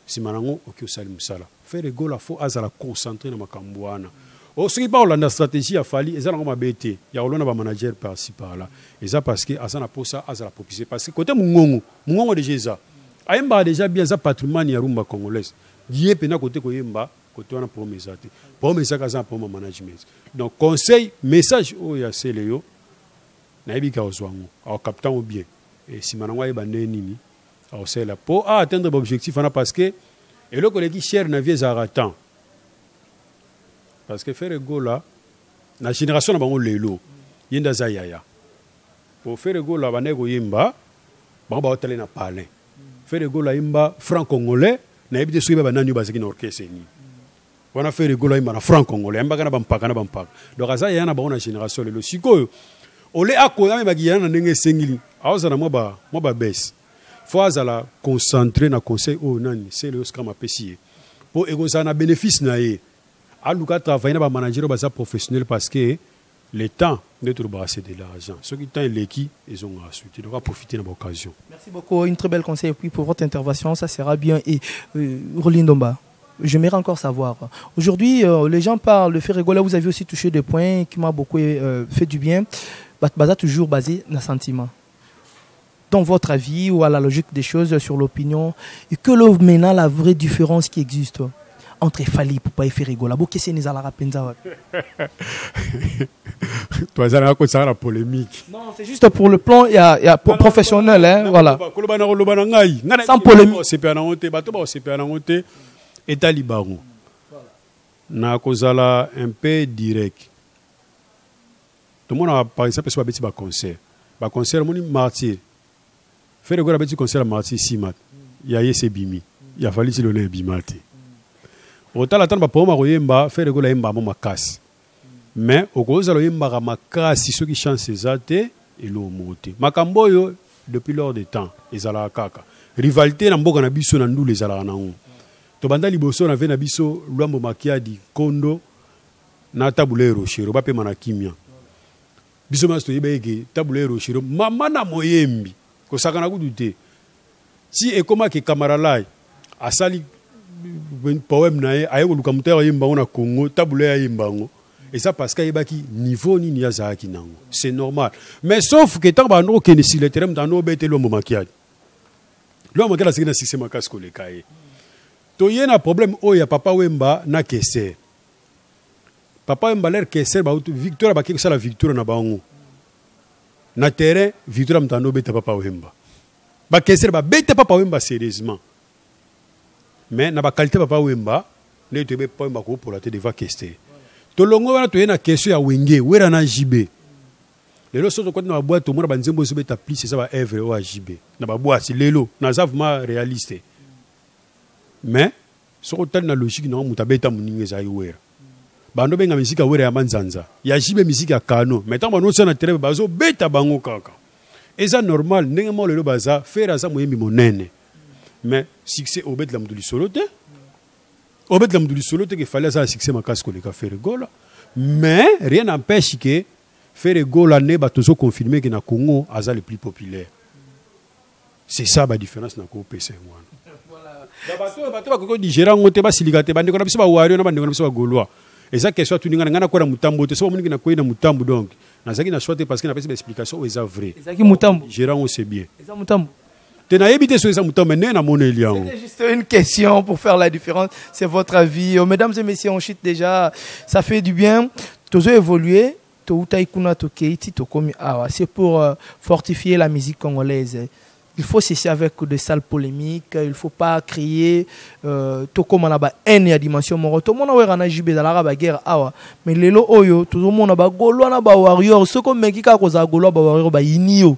si manango okyo sali musala faire gola faut azala concentrer na makambwana o ce qui parle de stratégie a fallu ezala ngoma bete ya olona ba manager par ci par là et ça parce que azana posa azala propulser parce que côté mungongo déjà ça ayemba déjà bien ça patrimoine ya rumba congolaise lié pena côté ko yemba côté wana promesa kaza pour management donc conseil message o ya seleyo na ebika ozwango au captain ou bien et si manango ayeba nini au sela pour atteindre l'objectif parce que et le collègue cher na vieux aratant parce que faire gola la génération na bango lelo yenda za yaya pour faire gola banego yimba bango ba hôtel na palais faire gola yimba franc congolais na ebite suiba banani bazaki na orchestre ni wana faire gola yimba na franc congolais yamba kana bampaka donc aza yaya na bango na génération lelo sikoyo ole akoya me bagiyana na ndenge sengili aoza na mo ba baisse faut azala concentrer na conseil o nani c'est le scrum apesi pour egoza na bénéfice na ye aluka travailler na ba manager ba professionnel parce que le temps de tout brasser de l'argent ceux qui temps l'équipe ils ont ensuite donc profiter de l'occasion. Merci beaucoup, une très belle conseil et puis pour votre intervention ça sera bien et Rolindomba j'aimerais encore savoir aujourd'hui les gens parlent de faire rigoler, vous avez aussi touché des points qui m'a beaucoup fait du bien baza toujours basé na sentiment. Dans votre avis ou à la logique des choses sur l'opinion et que l'on maintenant la vraie différence qui existe entre Fally Ipupa et Ferregola qu'est-ce que la rapenza toi ça n'a pas la polémique non c'est juste pour le plan il y a professionnel hein voilà sans polémique c'est pas honte bato ba c'est pas honte état libaron na kozala un peu direct tout le monde a par exemple soit petit ba concert moni martyr faire gola petit concert martyr simat ya yese bimi ya Fally ti lona bimate otala tan ba poma koyemba faire gola yemba mo makasi mais okoza lo yemba makasi ceux qui chance ezate et lo monte makambo yo depuis lors des temps ezala kaka rivalité na mboka na biso na ndule ezala na ngo to banda liboso na ve na biso lwambo makiadi kondo na tabule rochero ba pe mana kimia biso masto yebeke tabule rochero mama na moyembi ko sakana kudute si ekoma ke kamaralai asali poème nae aye ko luka mutaya yemba na Congo tabule ya yembango et ça parce qu'il y a niveau ni ya zaki nango c'est normal mais sauf que tant ba no ke ni sur le terrain dans no bete lo makiadi lo makala sikina succès makas ko le kaye to yena problème o ya papa wemba na kese papa wemba l'air kese ba victoire ba ki la victoire na bango na terrain victoire mtando bete papa wemba ba kese ba bete papa wemba sérieusement mais na ba qualité papa wemba ne te be pas ko pour la te devant kester to longo wana to yena question ya wenge wera na jibe lelo soto ko na boîte to mona ba nzembo so beta plus ça ba evre o jibe na ba boîte lelo na zavement réaliste mais so ko tali na logique na muta beta muninge za wera bando benga misika wera ya manzanza ya jibe misika ya kano mais tant ba no sana terebe bazo beta bango kaka et ça normal ndenge mo lelo baza faire ça moyembi monene mais succès au bet la muduli solote au bet la muduli solote qu'il fallait ça succès ma casse que les faire gola mais rien n'empêche que faire gola ne ba toujours confirmer que na Congo aza le plus populaire c'est ça la différence na ko PC voilà da bato ba ko digérer ngote ba siligate ba ndeko na biso ba wario na ba ndeko na biso ba golwa et ça question tu ninga ngana ko na mutambo te so moni na ko na mutambo donc na zaki na choix parce que na pas explication ou est vrai zaki mutambo gérant on sait bien ça mutambo. C'était juste une question pour faire la différence. C'est votre avis. Mesdames et messieurs, on chute déjà. Ça fait du bien. Tous évoluer. C'est pour fortifier la musique congolaise. Il faut cesser avec de sales polémiques. Il ne faut pas crier. Tout comme on a une dimension. Tout le monde a jibé dans la guerre. Mais les lots, tout le monde a golo na ba warrior. Ce comme mekika koza golo ba warrior ba inio.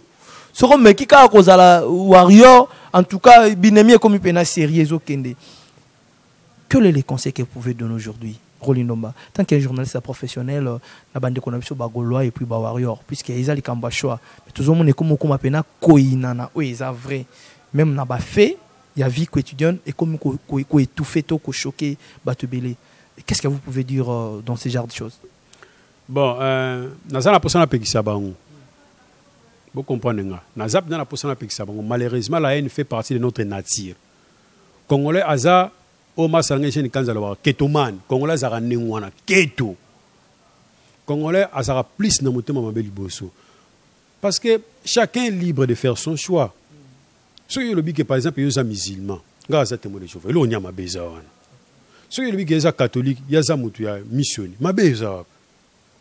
Ce qu'on me kika à cause de la warrior, en tout cas, binemi comme il pena sérieux au kende. Quels sont les conseils que vous pouvez donner aujourd'hui, Rolindomba, tant qu'un journaliste professionnel, la bande qu'on a vu sur Bagolois et puis Bawarrior, puisqu'il y a les Kambachois, mais tout le monde est comme on a pena koinana, oui, c'est vrai. Même n'a pas fait, il y a vie étudiante et comme qu'on étouffé, qu'on choqué, batubélé. Qu'est-ce que vous pouvez dire dans ce genre de choses? Bon, naza na posana pekisa bango. Vous comprenez nga. Naza na posana pekisa bango. Malheureusement, la haine fait partie de notre nature. Congolais aza o masanga cheni kanza lo ketoman. Congolais azara nengwana keto. Congolais azara plus na motema mabeli boso. Parce que chacun est libre de faire son choix. Ceux qui le dit que par exemple ils sont musulmans, gaza témoin de chauffeur, l'on y a ma bezawan. Ceux qui le dit qu'ils sont catholiques, il y a za mutu ya missionnaire, ma bezawan.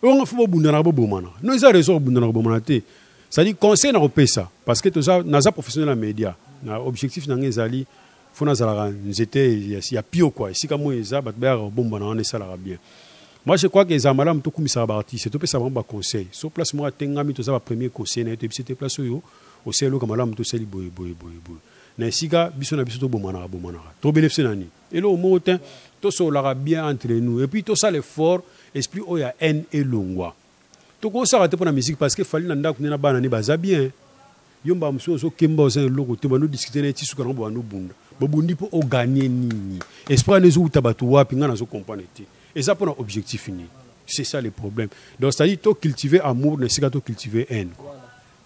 On a fait beaucoup de choses. Nous avons raison de faire ça dit conseil na repé ça parce que tout ça naza professionnel en média. Na objectif na ngezali fona zala nzete il y a pio quoi. Si comme eza bat ba bomba na on ça la bien. Moi je crois que les amala mto kumisa ba artiste to pe ça ba conseil. So place moi tengami to ça ba premier conseil na te c'était place yo au selo comme là mto seli boy. Na sika biso na biso to bomana. To bénéficier nani. Et là au motin to so la bien entre nous et puis tout ça l'effort esprit où il y a haine et longwa. Tout ça s'arrête pour la musique parce que fallait nanda kunena bana ni baza bien. Yomba mso so kemba au sein loko te banu discuter na tisu kana banu bunda. Bobundi pour gagner nini. Esprit ne zo tabatu wapi ngana zo comprendre te. Et ça pour un objectif fini. C'est ça le problème. Donc c'est-à-dire to cultiver amour, ne c'est to cultiver haine.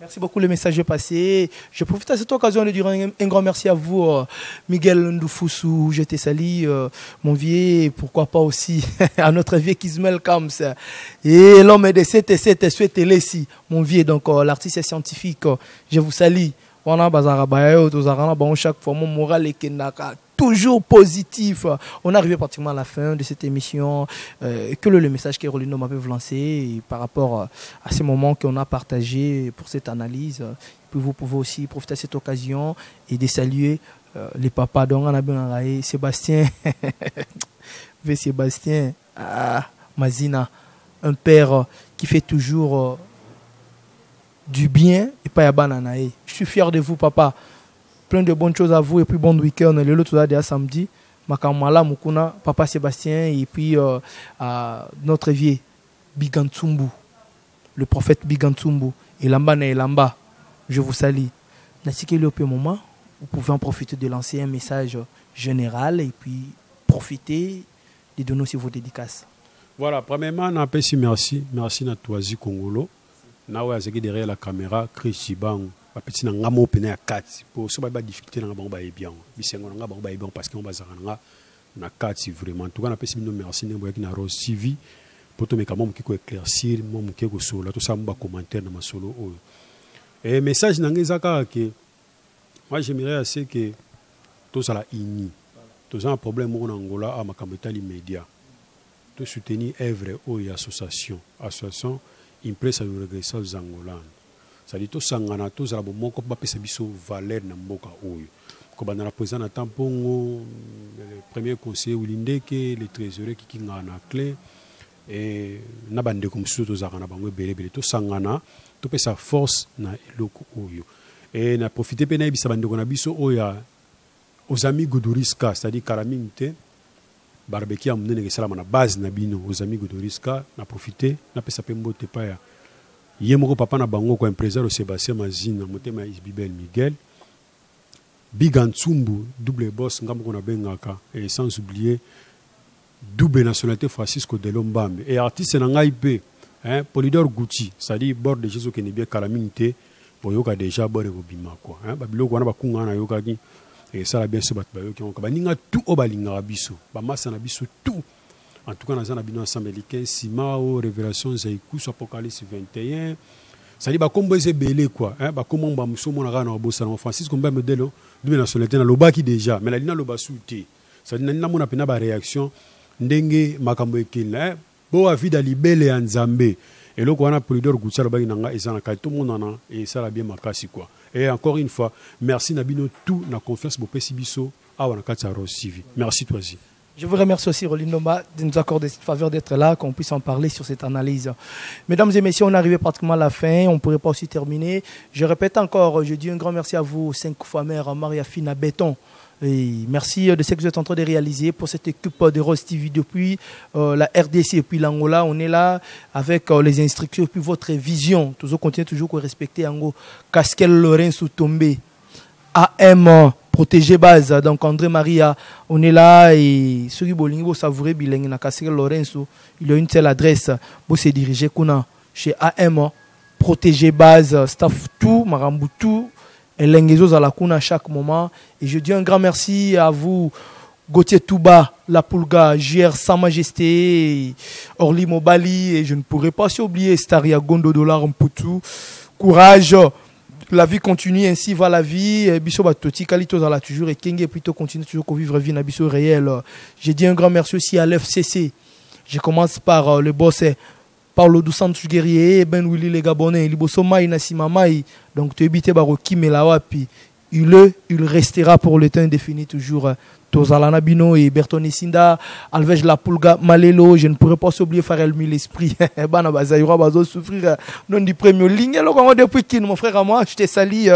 Merci beaucoup, le message est passé. Je profite à cette occasion de dire un grand merci à vous, Miguel Ndoufoussou, je te salue, mon vieux, et pourquoi pas aussi à notre vieux Kismel Kams. Et l'homme de 7 souhaite mon vieux, donc l'artiste scientifique, je vous salue. On a chaque fois mon moral est toujours positif. On est arrivé pratiquement à la fin de cette émission. Quel est le message que Rolino m'a pu lancer par rapport à ces moments qu'on a partagés pour cette analyse? Puis vous pouvez aussi profiter de cette occasion et de saluer les papas d'Onganabengaraï, Sébastien, Sébastien, Mazina, un père qui fait toujours du bien et pas à bananae. Je suis fier de vous, papa. Plein de bonnes choses à vous et puis bon week-end. Le lot de samedi. Makamala Mukuna, papa Sébastien et puis notre vieux Bigantsumbu, le prophète Bigantsumbu. Et Lamba et Lamba, je vous salue. Dans ce moment, vous pouvez en profiter de lancer un message général et puis profiter de donner aussi vos dédicaces. Voilà, premièrement, on appelle merci. Merci à Toisi Congolo. Nawe azeki derrière la caméra Chris Chibang ba petit na ngamo pena 4 pour so ba difficulté na bango ba bien bisengo na bango ba bien parce que on ba zakana na 4 vraiment tout cas na pesi mino merci ne boyaki na Rose TV pour to meka mom ki ko éclaircir mom ki ko solo tout ça mba commentaire na masolo oyo et message na ngezaka que moi j'aimerais assez que tout ça la ini tout ça un problème au Angola à makambetali média to soutenir œuvre ou association impresa de regresser aux Angolans. Ça dit tout sangana tout ça bon moko ba pesa biso valeur na mboka oyo. Ko bana na président na tampongo le premier conseiller Wilindeke, le trésorier qui kinga na clé et na bande comme surtout za na bango belé tout sangana tout pesa force na eloko oyo. Et na profiter pe na bisa bande ko na biso oya aux amis Godoriska, c'est-à-dire Karaminte barbecue amnene ke salama na base na bino aux amis Godoriska na profiter na pesa pe mbote pa ya yemoko papa na bango ko impresario Sébastien Mazina motema Isbibel Miguel Bigantsumbu double boss ngambo na bengaka et sans oublier double nationalité Francisco de Lombambe et artiste na ngai pe Polydor Gucci c'est-à-dire bord de Jésus qui n'est bien calamité pour yoka déjà bord de bima quoi babiloko wana bakunga na yoka ki et ça la bien se battre qui on baninga tout au balinga biso ba massa na biso tout en tout cas dans un bino ensemble américain Simao révélation Zaikus Apocalypse 21 ça dit ba kombo eze belé quoi ba kombo ba muso mona kana bossa na Francisco Mbembe modèle du nationalité na lobaki déjà mais la dina loba souté ça dit na mona pena ba réaction ndenge makambo ekela bo avida libele ya Nzambe et loko wana Polydor Gutsa lobaki nanga ezana ka tout monde na et ça la bien makasi quoi. Et encore une fois, merci Nabino tout na confiance pour Pesibiso à Wanakata Rose TV. Merci toi aussi. Je vous remercie aussi, Rolin Ndomba, de nous accorder cette faveur d'être là, qu'on puisse en parler sur cette analyse. Mesdames et messieurs, on est arrivé pratiquement à la fin. On ne pourrait pas aussi terminer. Je répète encore, je dis un grand merci à vous, 5 fois mère, Maria Fina Béton. Et merci de ce que vous êtes en train de réaliser pour cette équipe de Rose TV depuis la RDC et puis l'Angola. On est là avec les instructions et puis votre vision. Toujours continuez toujours à respecter Ango. Casquel Lorenzo Tombé, AM Protégé Base, donc André Maria, on est là et ceux qui veulent savourer bilingue na Casquel Lorenzo, il a une telle adresse pour se diriger chez AM Protégé Base, staff tout, Marambu tout. Et l'engagement à la Kuna à chaque moment. Et je dis un grand merci à vous, Gauthier Touba, La Pulga, JR Sa Majesté, Orly Mobali. Et je ne pourrais pas oublier Staria Gondo Dollar Mputu. Courage, la vie continue, ainsi va la vie. Bisso Batoti, Kalito Zala toujours et Kenge plutôt continue toujours à vivre vie na bisso réel. Je dis un grand merci aussi à l'FCC. Je commence par le boss. Paulo dos Santos Guerrier, Ben Willy les Gabonais, Liboso Mai Nassima Mai, donc tu évites Baroki Melawapi, il restera pour le temps indéfini toujours. Tozalana Bino et Bertone Sinda, Alvej La Pulga, Malelo, je ne pourrais pas oublier Farel Mille Esprit. Bana Bazaïra Bazo souffrir non du premier ligne. Alors depuis qu'il mon frère à moi, je te salue.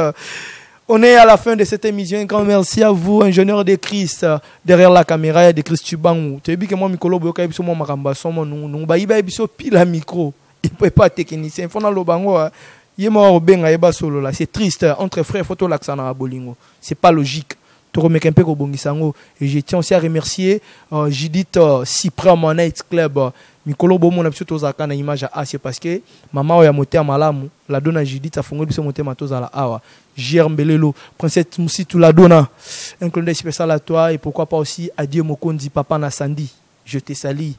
On est à la fin de cette émission. Un grand merci à vous, ingénieur de Christ, derrière la caméra, de Christ Tubangu. Tu as vu que moi, Mikolo Boyoka, il y a Maramba, nous baïba, pile à micro. Il ne peut pas être technicien. Il faut le bango. Il est mort au benga, il est solo là. C'est triste. Entre frères, photo l'accent à Bolingo. C'est pas logique. Tu remets un peu au Bongisango. Et je tiens aussi à remercier Judith Cyprien Night Club. Mikolo Bomo na biso tozaka na image a c'est parce que maman ya moté malamu la dona Judith a fongoli biso moté matoza la awa Jer Mbelelo princesse Moussitou la dona un clin d'œil spécial à toi et pourquoi pas aussi à Dieu Mokondi papa na Sandy je te salue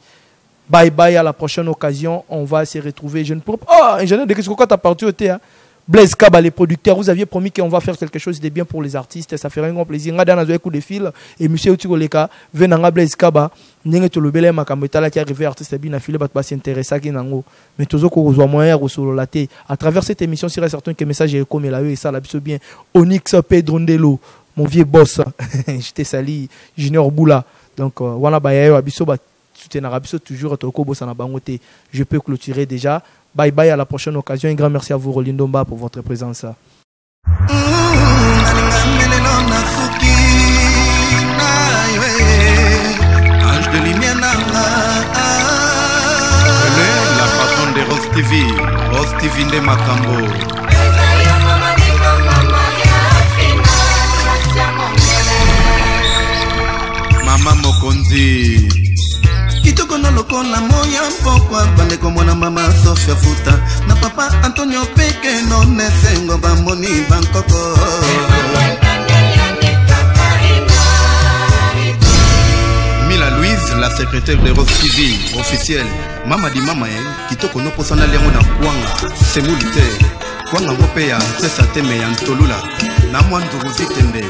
bye bye à la prochaine occasion on va se retrouver je ne pourrais pas ingénieur de qu'est-ce que tu as parti au thé Blaise Kaba, les producteurs, vous aviez promis qu'on va faire quelque chose de bien pour les artistes. Ça ferait un grand plaisir. On a un coup de fil. Et monsieur Outikoleka, venant Blaise Kaba, n'est que le bel Makameta qui est arrivé artiste bien affilé, pas s'intéresser à qui n'ango. Mais toujours qu'on reçoit moyen au solo laté. À travers cette émission, c'est certain que le message est comme là et ça l'a bien. Onyx Pedrondelo, mon vieux boss. J'étais sali, Junior Boula. Donc, wana bayayo abiso ba soutenir abiso toujours toko bossa na bangote. Je peux clôturer déjà. Bye bye, à la prochaine occasion. Un grand merci à vous, Rolin Ndomba, pour votre présence. La patronne de Rose TV de Makambo. Mama Mokonzi. Kitoko no lokola moya mpokwa bande komona mama Sofia Futa na papa Antonio Peke no nesengo bamboni bankoko Mila Louise la secrétaire de Rose TV officielle Mamadi Mamae kitoko no posana lengo na kwanga semulite kwanga ngope ya Tsesa Teme ya Ntolula na mwandu ruzitende